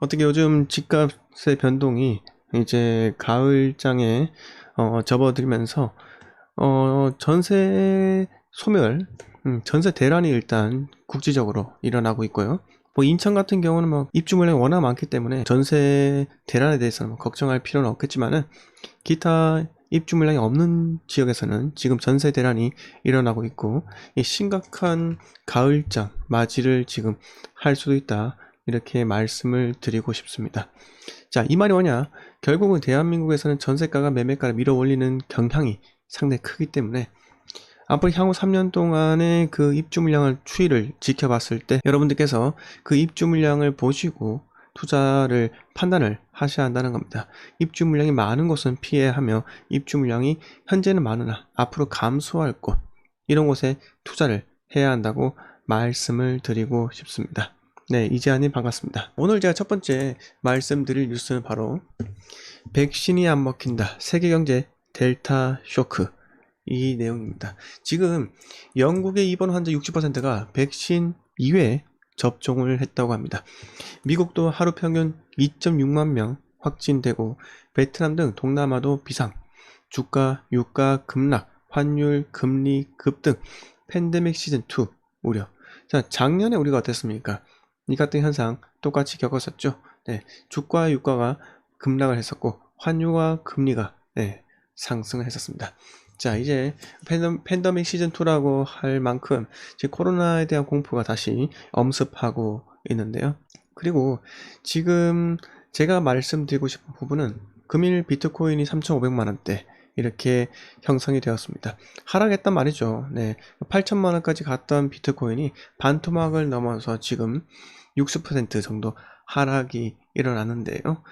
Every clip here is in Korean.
어떻게 요즘 집값의 변동이 이제 가을장에 접어들면서 전세 소멸, 전세 대란이 일단 국지적으로 일어나고 있고요. 뭐 인천 같은 경우는 뭐 입주 물량이 워낙 많기 때문에 전세 대란에 대해서는 뭐 걱정할 필요는 없겠지만은 기타 입주 물량이 없는 지역에서는 지금 전세 대란이 일어나고 있고 이 심각한 가을장 맞이를 지금 할 수도 있다. 이렇게 말씀을 드리고 싶습니다. 자, 이 말이 뭐냐? 결국은 대한민국에서는 전세가가 매매가를 밀어 올리는 경향이 상당히 크기 때문에 앞으로 향후 3년 동안의 그 입주 물량을 추이를 지켜봤을 때 여러분들께서 그 입주 물량을 보시고 투자를 판단을 하셔야 한다는 겁니다. 입주 물량이 많은 곳은 피해야 하며 입주 물량이 현재는 많으나 앞으로 감소할 곳 이런 곳에 투자를 해야 한다고 말씀을 드리고 싶습니다. 네, 이재환님 반갑습니다. 오늘 제가 첫 번째 말씀드릴 뉴스는 바로 백신이 안 먹힌다. 세계경제 델타 쇼크. 이 내용입니다. 지금 영국의 입원 환자 60%가 백신 이외에 접종을 했다고 합니다. 미국도 하루 평균 2.6만 명 확진되고 베트남 등 동남아도 비상, 주가, 유가 급락, 환율, 금리 급등, 팬데믹 시즌2 우려. 자, 작년에 우리가 어땠습니까? 이 같은 현상 똑같이 겪었었죠. 네, 주가, 유가가 급락을 했었고 환율과 금리가 상승을 했었습니다. 자, 이제 팬데믹 시즌2라고 할 만큼 지금 코로나에 대한 공포가 다시 엄습하고 있는데요. 그리고 지금 제가 말씀드리고 싶은 부분은 금일 비트코인이 3,500만원대 이렇게 형성이 되었습니다. 하락했단 말이죠. 네, 8천만원까지 갔던 비트코인이 반토막을 넘어서 지금 60% 정도 하락이 일어났는데요.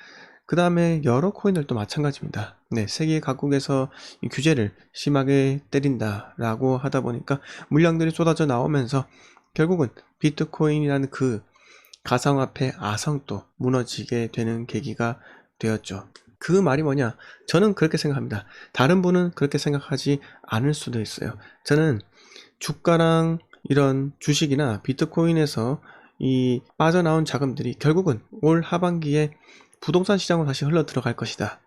그 다음에 여러 코인들도 마찬가지입니다. 네, 세계 각국에서 이 규제를 심하게 때린다라고 하다 보니까 물량들이 쏟아져 나오면서 결국은 비트코인이라는 그 가상화폐 아성도 무너지게 되는 계기가 되었죠. 그 말이 뭐냐? 저는 그렇게 생각합니다. 다른 분은 그렇게 생각하지 않을 수도 있어요. 저는 주가랑 이런 주식이나 비트코인에서 이 빠져나온 자금들이 결국은 올 하반기에 부동산 시장으로 다시 흘러 들어갈 것이다.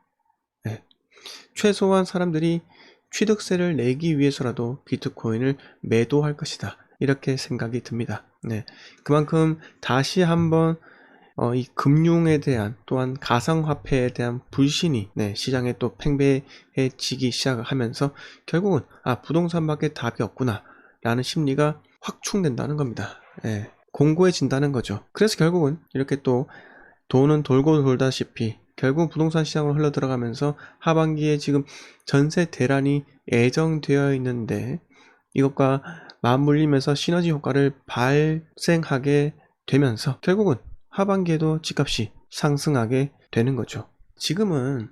네. 최소한 사람들이 취득세를 내기 위해서라도 비트코인을 매도할 것이다. 이렇게 생각이 듭니다. 네. 그만큼 다시 한번 이 금융에 대한 또한 가상화폐에 대한 불신이 시장에 또 팽배해지기 시작하면서 결국은 부동산밖에 답이 없구나 라는 심리가 확충된다는 겁니다. 공고해진다는 거죠. 그래서 결국은 이렇게 또 돈은 돌고 돌다시피 결국 부동산 시장으로 흘러 들어가면서 하반기에 지금 전세 대란이 예정되어 있는데 이것과 맞물리면서 시너지 효과를 발생하게 되면서 결국은 하반기에도 집값이 상승하게 되는 거죠. 지금은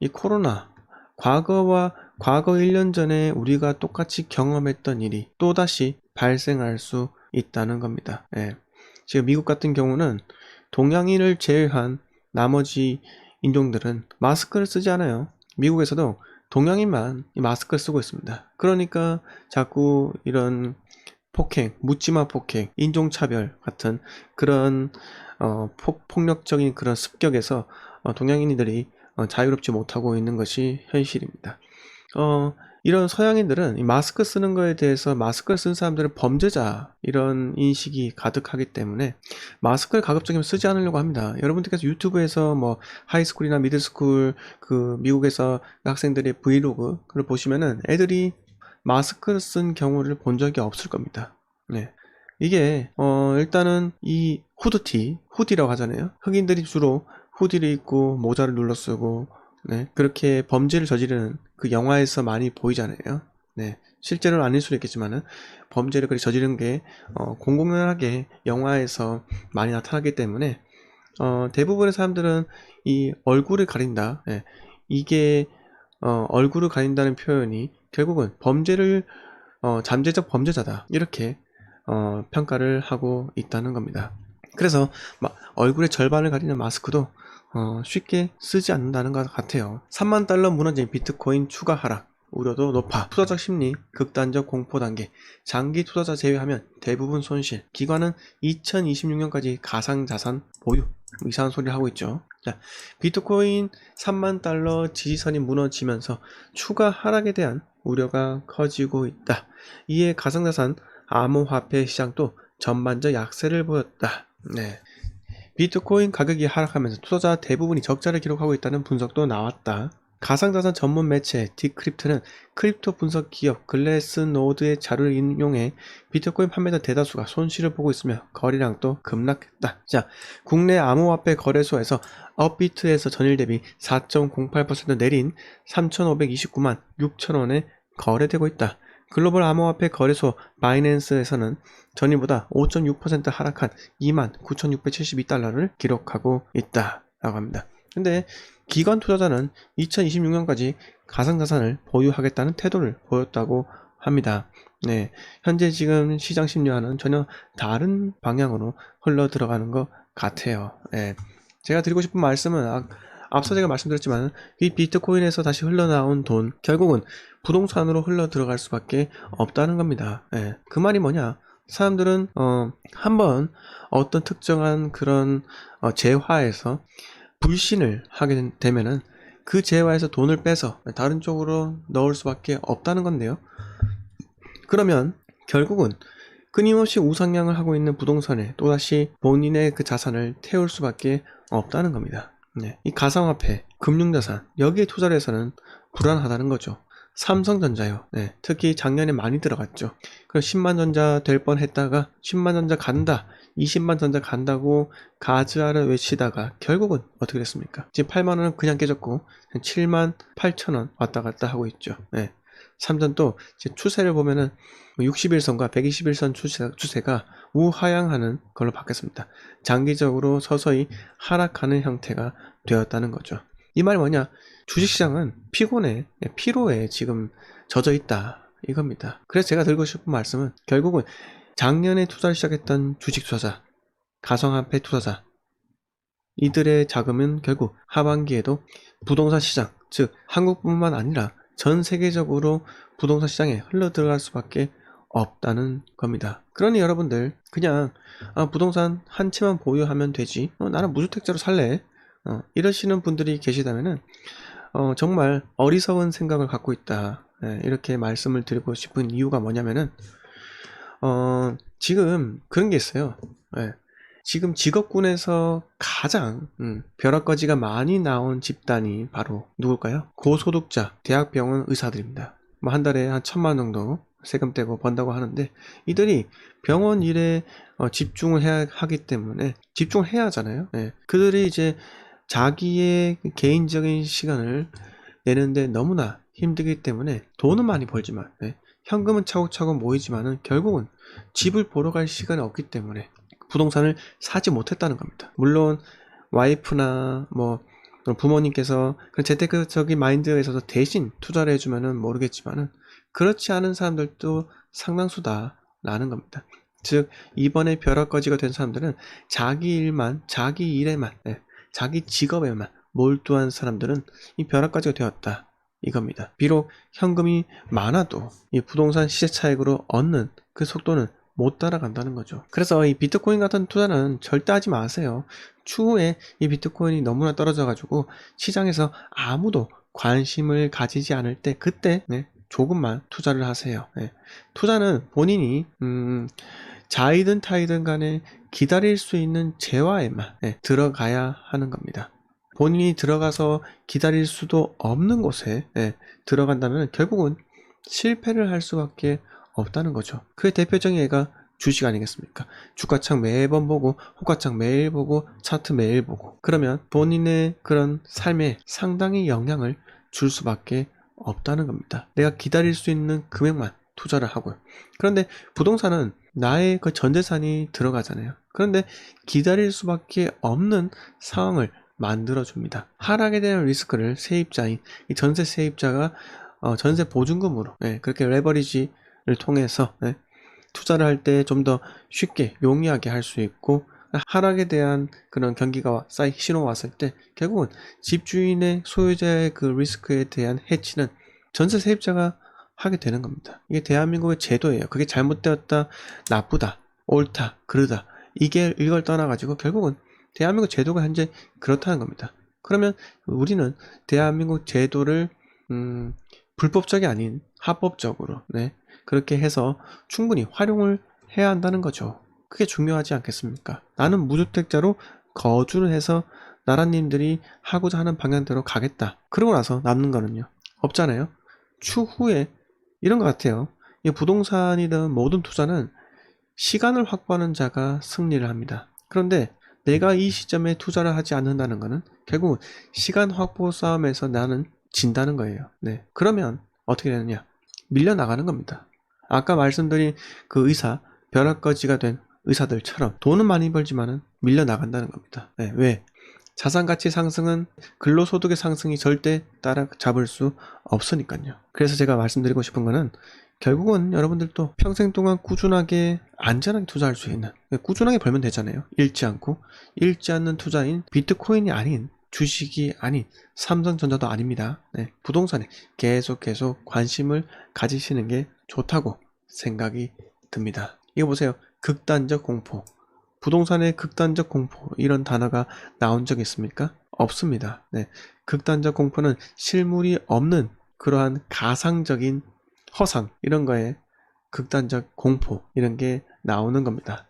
이 코로나 과거 1년 전에 우리가 똑같이 경험했던 일이 또다시 발생할 수 있다는 겁니다. 지금 미국 같은 경우는 동양인을 제외한 나머지 인종들은 마스크를 쓰지 않아요. 미국에서도 동양인만 마스크를 쓰고 있습니다. 그러니까 자꾸 이런 폭행, 묻지마 폭행, 인종차별 같은 그런 폭력적인 그런 습격에서 동양인들이 자유롭지 못하고 있는 것이 현실입니다. 이런 서양인들은 이 마스크 쓰는 거에 대해서 마스크를 쓴 사람들은 범죄자 이런 인식이 가득하기 때문에 마스크를 가급적이면 쓰지 않으려고 합니다. 여러분들께서 유튜브에서 뭐 하이스쿨이나 미들스쿨 그 미국에서 학생들의 브이로그를 보시면은 애들이 마스크를 쓴 경우를 본 적이 없을 겁니다. 네. 이게 일단은 이 후디라고 하잖아요. 흑인들이 주로 후디를 입고 모자를 눌러 쓰고 그렇게 범죄를 저지르는 그 영화에서 많이 보이잖아요. 실제로는 아닐 수도 있겠지만은 범죄를 그렇게 저지른 게 공공연하게 영화에서 많이 나타나기 때문에 대부분의 사람들은 이 얼굴을 가린다. 이게 얼굴을 가린다는 표현이 결국은 범죄를 잠재적 범죄자다 이렇게 평가를 하고 있다는 겁니다. 그래서 얼굴의 절반을 가리는 마스크도 쉽게 쓰지 않는다는 것 같아요. 3만 달러 무너진 비트코인 추가 하락 우려도 높아. 투자적 심리 극단적 공포 단계. 장기 투자자 제외하면 대부분 손실. 기관은 2026년까지 가상자산 보유 이상한 소리를 하고 있죠. 자, 비트코인 3만 달러 지지선이 무너지면서 추가 하락에 대한 우려가 커지고 있다. 이에 가상자산 암호화폐 시장도 전반적 약세를 보였다. 네. 비트코인 가격이 하락하면서 투자자 대부분이 적자를 기록하고 있다는 분석도 나왔다. 가상자산 전문 매체 디크립트는 크립토 분석 기업 글래스노드의 자료를 인용해 비트코인 판매자 대다수가 손실을 보고 있으며 거래량도 급락했다. 자, 국내 암호화폐 거래소에서 업비트에서 전일 대비 4.08% 내린 3,529만 6천원에 거래되고 있다. 글로벌 암호화폐 거래소 바이낸스에서는 전일보다 5.6% 하락한 29,672달러를 기록하고 있다라고 합니다. 근데 기관 투자자는 2026년까지 가상자산을 보유하겠다는 태도를 보였다고 합니다. 네, 현재 지금 시장 심리와는 전혀 다른 방향으로 흘러 들어가는 것 같아요. 네, 제가 드리고 싶은 말씀은 앞서 제가 말씀드렸지만 이 비트코인에서 다시 흘러나온 돈 결국은 부동산으로 흘러 들어갈 수밖에 없다는 겁니다. 네, 그 말이 뭐냐? 사람들은 한번 어떤 특정한 그런 재화에서 불신을 하게 되면은 그 재화에서 돈을 빼서 다른 쪽으로 넣을 수밖에 없다는 건데요. 그러면 결국은 끊임없이 우상향을 하고 있는 부동산에 또다시 본인의 그 자산을 태울 수밖에 없다는 겁니다. 네. 이 가상화폐, 금융자산 여기에 투자를 해서는 불안하다는 거죠. 삼성전자요. 네. 특히 작년에 많이 들어갔죠. 그럼 10만 전자 될 뻔했다가 10만 전자 간다, 20만 전자 간다고 가즈아를 외치다가 결국은 어떻게 됐습니까? 지금 8만 원은 그냥 깨졌고 7만 8천 원 왔다 갔다 하고 있죠. 네. 삼전도 추세를 보면은 61선과 121선 추세가 우하향하는 걸로 바뀌었습니다. 장기적으로 서서히 하락하는 형태가 되었다는 거죠. 이 말이 뭐냐? 주식시장은 피로에 지금 젖어 있다 이겁니다. 그래서 제가 드리고 싶은 말씀은 결국은 작년에 투자를 시작했던 주식 투자자, 가상화폐 투자자 이들의 자금은 결국 하반기에도 부동산 시장, 즉 한국뿐만 아니라 전 세계적으로 부동산 시장에 흘러 들어갈 수밖에 없다는 겁니다. 그러니 여러분들 그냥 부동산 한 채만 보유하면 되지, 나는 무주택자로 살래, 이러시는 분들이 계시다면은 정말 어리석은 생각을 갖고 있다, 이렇게 말씀을 드리고 싶은 이유가 뭐냐면은 지금 그런 게 있어요. 지금 직업군에서 가장 벼락거지가 많이 나온 집단이 바로 누굴까요? 고소득자 대학병원 의사들입니다. 뭐 한 달에 한 1,000만 정도 세금 떼고 번다고 하는데 이들이 병원 일에 집중을 해야 하기 때문에 집중을 해야 하잖아요. 그들이 이제 자기의 개인적인 시간을 내는데 너무나 힘들기 때문에 돈은 많이 벌지만 현금은 차곡차곡 모이지만은 결국은 집을 보러 갈 시간이 없기 때문에 부동산을 사지 못했다는 겁니다. 물론 와이프나 뭐 부모님께서 그런 재테크적인 마인드에 있어서 대신 투자를 해주면은 모르겠지만은 그렇지 않은 사람들도 상당수다라는 겁니다. 즉 이번에 벼락거지가 된 사람들은 자기 일만, 자기 일에만, 자기 직업에만 몰두한 사람들은 이 벼락거지가 되었다 이겁니다. 비록 현금이 많아도 이 부동산 시세 차익으로 얻는 그 속도는 못 따라간다는 거죠. 그래서 이 비트코인 같은 투자는 절대 하지 마세요. 추후에 이 비트코인이 너무나 떨어져 가지고 시장에서 아무도 관심을 가지지 않을 때 그때 조금만 투자를 하세요. 투자는 본인이 자이든 타이든 간에 기다릴 수 있는 재화에만 들어가야 하는 겁니다. 본인이 들어가서 기다릴 수도 없는 곳에 들어간다면 결국은 실패를 할 수밖에 없다는 거죠. 그 대표적인 예가 주식 아니겠습니까? 주가창 매번 보고, 호가창 매일 보고, 차트 매일 보고, 그러면 본인의 그런 삶에 상당히 영향을 줄 수밖에 없다는 겁니다. 내가 기다릴 수 있는 금액만 투자를 하고요. 그런데 부동산은 나의 그 전재산이 들어가잖아요. 그런데 기다릴 수밖에 없는 상황을 만들어줍니다. 하락에 대한 리스크를 세입자인 이 전세 세입자가 전세 보증금으로 그렇게 레버리지를 통해서 투자를 할 때 좀 더 쉽게 용이하게 할 수 있고, 하락에 대한 그런 경기가 신호가 왔을 때 결국은 집주인의 소유자의 그 리스크에 대한 해치는 전세 세입자가 하게 되는 겁니다. 이게 대한민국의 제도예요. 그게 잘못되었다, 나쁘다, 옳다, 그르다 이걸 떠나가지고 결국은 대한민국 제도가 현재 그렇다는 겁니다. 그러면 우리는 대한민국 제도를 불법적이 아닌 합법적으로 그렇게 해서 충분히 활용을 해야 한다는 거죠. 그게 중요하지 않겠습니까? 나는 무주택자로 거주를 해서 나라님들이 하고자 하는 방향대로 가겠다. 그러고 나서 남는 거는요, 없잖아요. 추후에 이런 것 같아요. 이 부동산이든 모든 투자는 시간을 확보하는 자가 승리를 합니다. 그런데 내가 이 시점에 투자를 하지 않는다는 것은 결국 시간 확보 싸움에서 나는 진다는 거예요. 그러면 어떻게 되느냐? 밀려나가는 겁니다. 아까 말씀드린 그 의사, 벼락거지가 된 의사들처럼 돈은 많이 벌지만은 밀려나간다는 겁니다. 왜? 자산가치 상승은 근로소득의 상승이 절대 따라잡을 수 없으니까요. 그래서 제가 말씀드리고 싶은 거는 결국은 여러분들도 평생 동안 꾸준하게 안전하게 투자할 수 있는, 꾸준하게 벌면 되잖아요. 잃지 않고. 잃지 않는 투자인 비트코인이 아닌, 주식이 아닌, 삼성전자도 아닙니다. 부동산에 계속 관심을 가지시는 게 좋다고 생각이 듭니다. 이거 보세요. 극단적 공포. 부동산의 극단적 공포, 이런 단어가 나온 적 있습니까? 없습니다. 극단적 공포는 실물이 없는 그러한 가상적인 허상, 이런 거에 극단적 공포, 이런 게 나오는 겁니다.